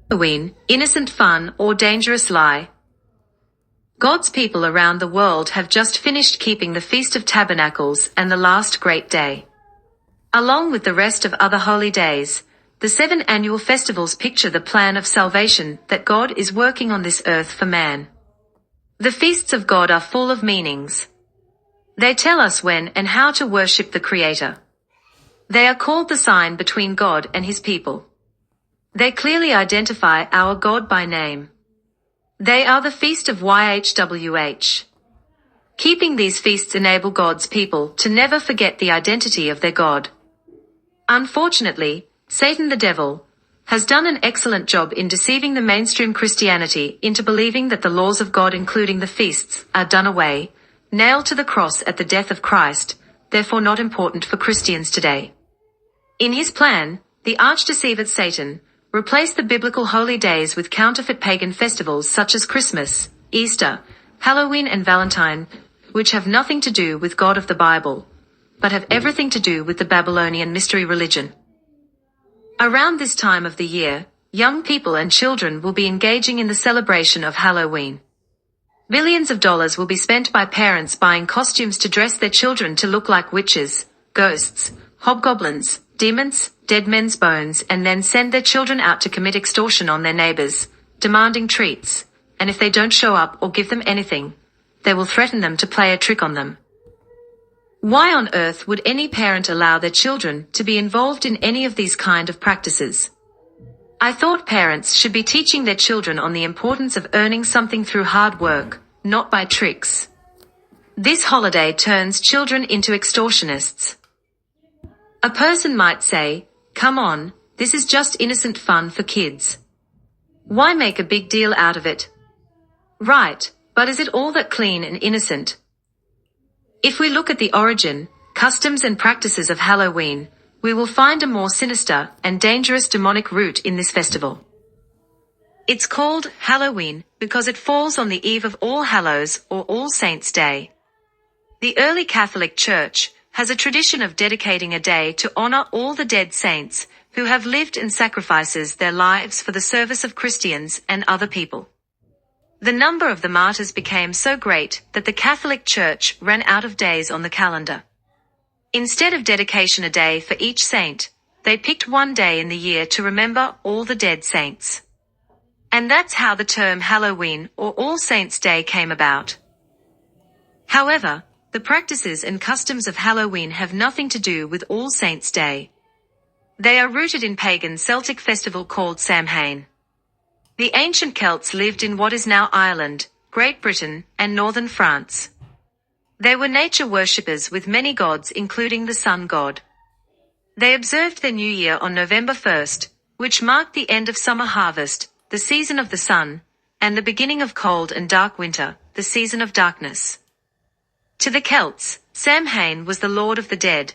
Halloween, innocent fun or dangerous lie? God's people around the world have just finished keeping the Feast of Tabernacles and the last great day. Along with the rest of other holy days, the 7 annual festivals picture the plan of salvation that God is working on this earth for man. The feasts of God are full of meanings. They tell us when and how to worship the Creator. They are called the sign between God and His people. They clearly identify our God by name. They are the Feast of YHWH. Keeping these feasts enable God's people to never forget the identity of their God. Unfortunately, Satan the devil has done an excellent job in deceiving the mainstream Christianity into believing that the laws of God, including the feasts, are done away, nailed to the cross at the death of Christ, therefore not important for Christians today. In his plan, the arch-deceiver Satan replaced the biblical holy days with counterfeit pagan festivals such as Christmas, Easter, Halloween and Valentine, which have nothing to do with God of the Bible, but have everything to do with the Babylonian mystery religion. Around this time of the year, young people and children will be engaging in the celebration of Halloween. Billions of dollars will be spent by parents buying costumes to dress their children to look like witches, ghosts, hobgoblins, demons, dead men's bones, and then send their children out to commit extortion on their neighbors, demanding treats, and if they don't show up or give them anything, they will threaten them to play a trick on them. Why on earth would any parent allow their children to be involved in any of these kind of practices? I thought parents should be teaching their children on the importance of earning something through hard work, not by tricks. This holiday turns children into extortionists. A person might say, "Come on, this is just innocent fun for kids. Why make a big deal out of it?" Right, but is it all that clean and innocent? If we look at the origin, customs and practices of Halloween, we will find a more sinister and dangerous demonic root in this festival. It's called Halloween because it falls on the eve of All Hallows or All Saints' Day. The early Catholic Church has a tradition of dedicating a day to honor all the dead saints who have lived and sacrifices their lives for the service of Christians and other people. The number of the martyrs became so great that the Catholic Church ran out of days on the calendar. Instead of dedication a day for each saint, they picked one day in the year to remember all the dead saints. And that's how the term Halloween or All Saints' Day came about. However, the practices and customs of Halloween have nothing to do with All Saints' Day. They are rooted in pagan Celtic festival called Samhain. The ancient Celts lived in what is now Ireland, Great Britain, and northern France. They were nature worshippers with many gods including the sun god. They observed their new year on November 1st, which marked the end of summer harvest, the season of the sun, and the beginning of cold and dark winter, the season of darkness. To the Celts, Samhain was the lord of the dead.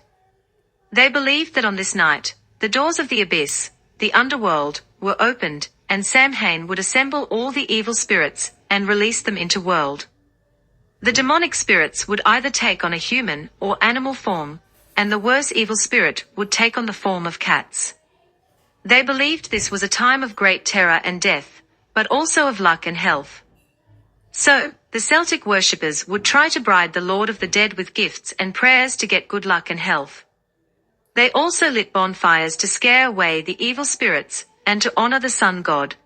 They believed that on this night, the doors of the abyss, the underworld, were opened, and Samhain would assemble all the evil spirits and release them into world. The demonic spirits would either take on a human or animal form, and the worse evil spirit would take on the form of cats. They believed this was a time of great terror and death, but also of luck and health. So, the Celtic worshippers would try to bribe the Lord of the Dead with gifts and prayers to get good luck and health. They also lit bonfires to scare away the evil spirits and to honor the sun god.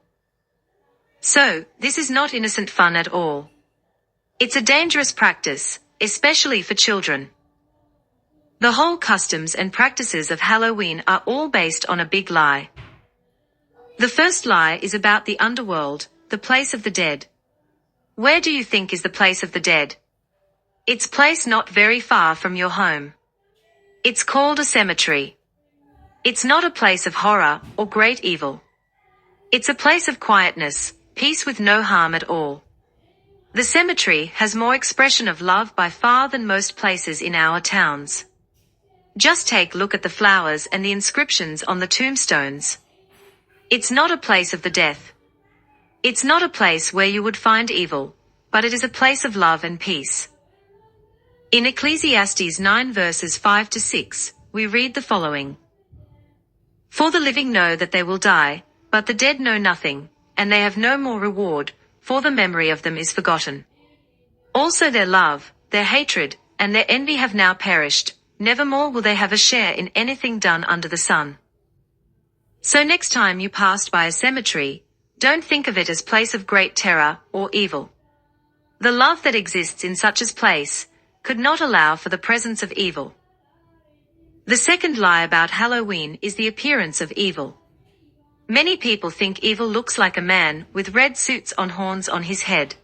So, this is not innocent fun at all. It's a dangerous practice, especially for children. The whole customs and practices of Halloween are all based on a big lie. The first lie is about the underworld, the place of the dead. Where do you think is the place of the dead? It's place not very far from your home. It's called a cemetery. It's not a place of horror or great evil. It's a place of quietness, peace with no harm at all. The cemetery has more expression of love by far than most places in our towns. Just take a look at the flowers and the inscriptions on the tombstones. It's not a place of the death. It's not a place where you would find evil, but it is a place of love and peace. In Ecclesiastes 9 verses 5 to 6, we read the following. For the living know that they will die, But the dead know nothing, and they have no more reward, for the memory of them is forgotten. Also their love, their hatred, and their envy have now perished, nevermore will they have a share in anything done under the sun. So next time you passed by a cemetery, don't think of it as place of great terror or evil. The love that exists in such a place could not allow for the presence of evil. The second lie about Halloween is the appearance of evil. Many people think evil looks like a man with red suits on horns on his head.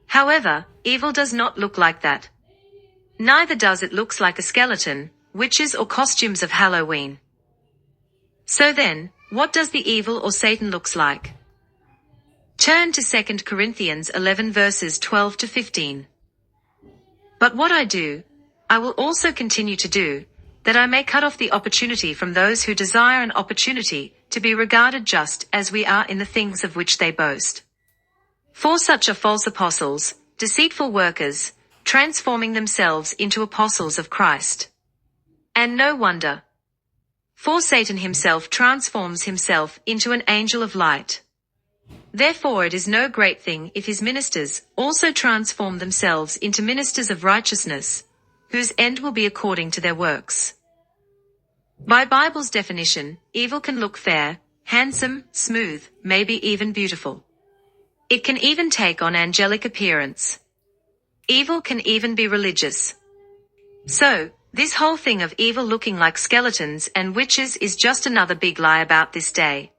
However, evil does not look like that. Neither does it look like a skeleton, witches or costumes of Halloween. So then, what does the evil or Satan looks like? Turn to 2 Corinthians 11 verses 12 to 15. But what I do, I will also continue to do, that I may cut off the opportunity from those who desire an opportunity to be regarded just as we are in the things of which they boast. For such are false apostles, deceitful workers, transforming themselves into apostles of Christ. And no wonder. For Satan himself transforms himself into an angel of light. Therefore it is no great thing if his ministers also transform themselves into ministers of righteousness, whose end will be according to their works. By Bible's definition, evil can look fair, handsome, smooth, maybe even beautiful. It can even take on angelic appearance. Evil can even be religious. So, this whole thing of evil looking like skeletons and witches is just another big lie about this day.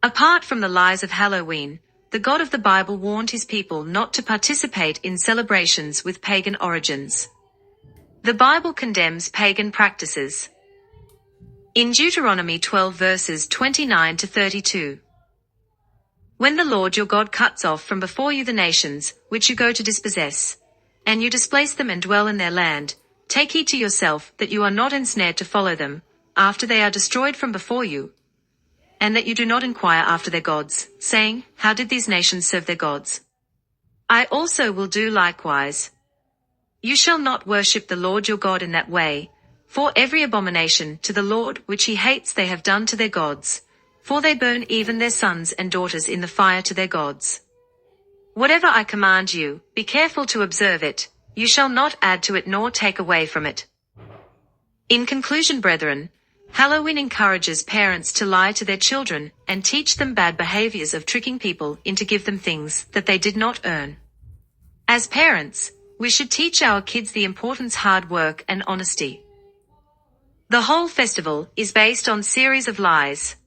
Apart from the lies of Halloween, the God of the Bible warned his people not to participate in celebrations with pagan origins. The Bible condemns pagan practices. In Deuteronomy 12 verses 29 to 32. When the Lord your God cuts off from before you the nations, which you go to dispossess, and you displace them and dwell in their land, take heed to yourself that you are not ensnared to follow them, after they are destroyed from before you, and that you do not inquire after their gods, saying, how did these nations serve their gods? I also will do likewise. You shall not worship the Lord your God in that way, for every abomination to the Lord which he hates they have done to their gods, for they burn even their sons and daughters in the fire to their gods. Whatever I command you, be careful to observe it, you shall not add to it nor take away from it. In conclusion, brethren, Halloween encourages parents to lie to their children and teach them bad behaviors of tricking people into give them things that they did not earn. As parents, we should teach our kids the importance of hard work and honesty. The whole festival is based on series of lies.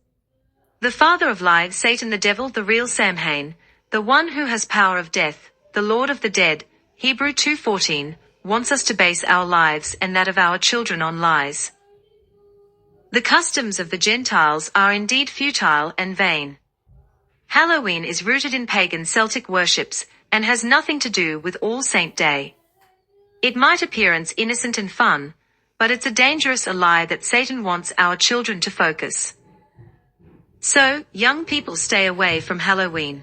The father of lies, Satan the devil, the real Samhain, the one who has power of death, the Lord of the dead, Hebrew 2:14, wants us to base our lives and that of our children on lies. The customs of the Gentiles are indeed futile and vain. Halloween is rooted in pagan Celtic worships and has nothing to do with All Saint Day. It might appear innocent and fun, but it's a dangerous lie that Satan wants our children to focus. So, young people, stay away from Halloween.